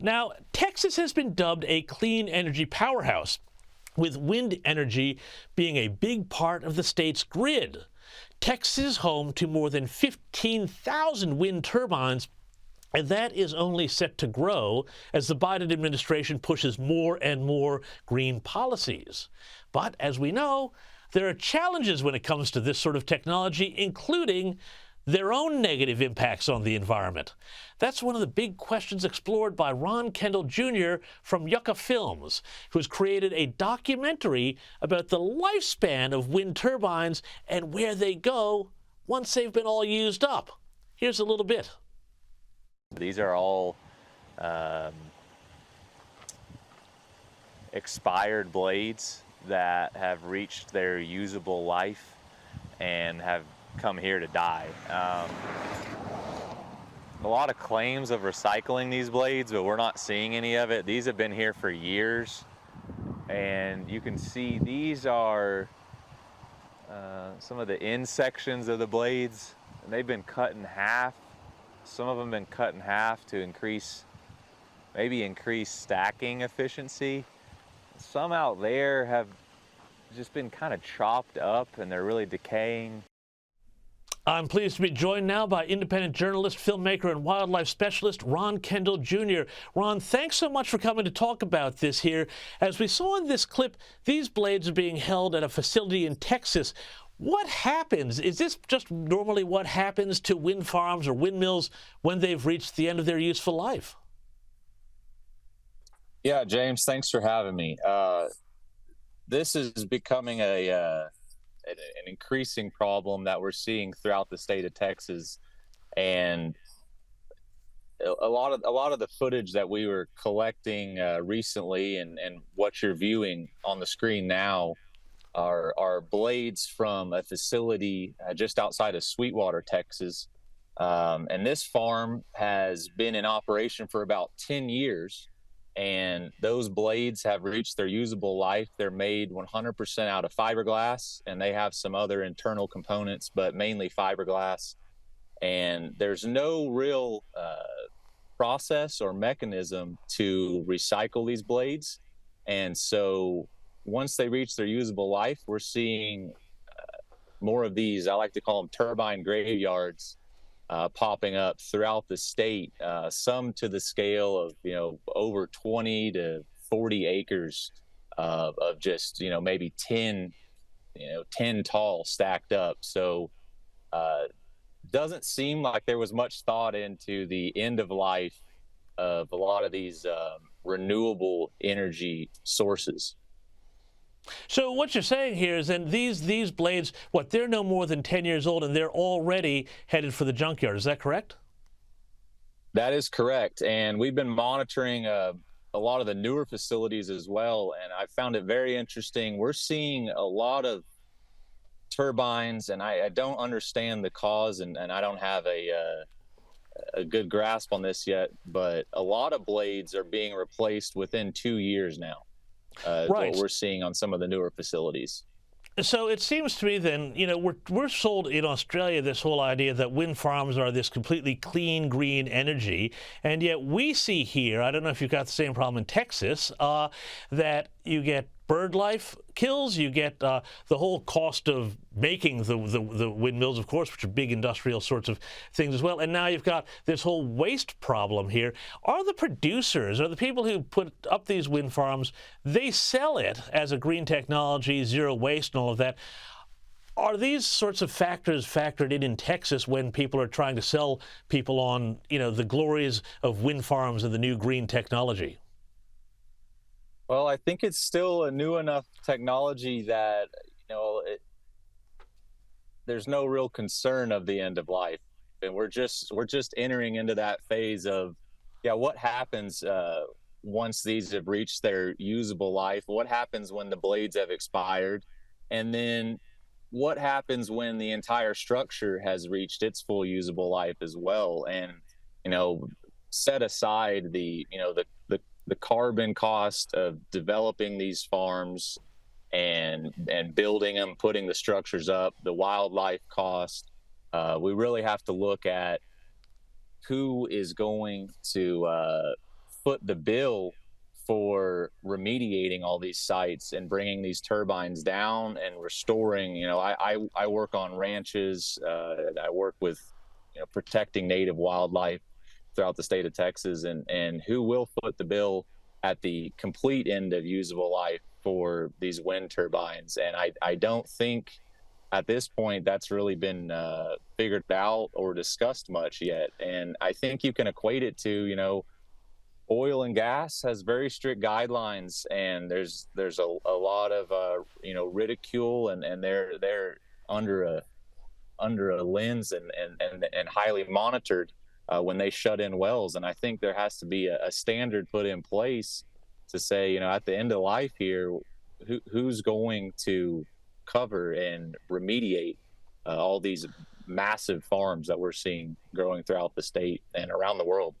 Now, Texas has been dubbed a clean energy powerhouse, with wind energy being a big part of the state's grid. Texas is home to more than 15,000 wind turbines, and that is only set to grow as the Biden administration pushes more and more green policies. But as we know, there are challenges when it comes to this sort of technology, including their own negative impacts on the environment. That's one of the big questions explored by Ron Kendall Jr. from Yucca Films, who's created a documentary about the lifespan of wind turbines and where they go once they've been all used up. Here's a little bit. These are all expired blades that have reached their usable life and have come here to die. A lot of claims of recycling these blades, but we're not seeing any of it. These have been here for years, and you can see these are some of the end sections of the blades, and they've been cut in half. Some of them have been cut in half to increase stacking efficiency. Some out there have just been kind of chopped up and they're really decaying. I'm pleased to be joined now by independent journalist, filmmaker, and wildlife specialist Ron Kendall Jr. Ron, thanks so much for coming to talk about this here. As we saw in this clip, these blades are being held at a facility in Texas. What happens? Is this just normally what happens to wind farms or windmills when they've reached the end of their useful life? Yeah, James, thanks for having me. This is becoming an increasing problem that we're seeing throughout the state of Texas, and a lot of the footage that we were collecting recently, and what you're viewing on the screen now, are blades from a facility just outside of Sweetwater, Texas. And this farm has been in operation for about 10 years, and those blades have reached their usable life. They're made 100% out of fiberglass, and they have some other internal components, but mainly fiberglass. And there's no real process or mechanism to recycle these blades. And so once they reach their usable life, we're seeing more of these, I like to call them turbine graveyards, popping up throughout the state, some to the scale of, over 20 to 40 acres of just, maybe 10 tall stacked up. So doesn't seem like there was much thought into the end of life of a lot of these renewable energy sources. So what you're saying here is then these blades, they're no more than 10 years old and they're already headed for the junkyard. Is that correct? That is correct. And we've been monitoring a lot of the newer facilities as well. And I found it very interesting. We're seeing a lot of turbines, and I don't understand the cause, and I don't have a good grasp on this yet, but a lot of blades are being replaced within 2 years now. Right. What we're seeing on some of the newer facilities. So it seems to me then, we're sold in Australia this whole idea that wind farms are this completely clean, green energy, and yet we see here, I don't know if you've got the same problem in Texas, that you get bird life kills, you get the whole cost of making the windmills, of course, which are big industrial sorts of things as well, and now you've got this whole waste problem here. Are the producers, or the people who put up these wind farms, they sell it as a green technology, zero waste and all of that. Are these sorts of factors factored in Texas when people are trying to sell people on, the glories of wind farms and the new green technology? Well, I think it's still a new enough technology that, there's no real concern of the end of life. And we're just entering into that phase of, what happens once these have reached their usable life? What happens when the blades have expired? And then what happens when the entire structure has reached its full usable life as well? And, set aside the carbon cost of developing these farms and building them, putting the structures up, the wildlife cost. We really have to look at who is going to foot the bill for remediating all these sites and bringing these turbines down and restoring. I work on ranches, and I work with protecting native wildlife throughout the state of Texas, and who will foot the bill at the complete end of usable life for these wind turbines. And I don't think at this point that's really been figured out or discussed much yet. And I think you can equate it to, oil and gas has very strict guidelines, and there's a lot of ridicule, and they're under a lens and highly monitored when they shut in wells. And I think there has to be a standard put in place to say, at the end of life here, who's going to cover and remediate all these massive farms that we're seeing growing throughout the state and around the world.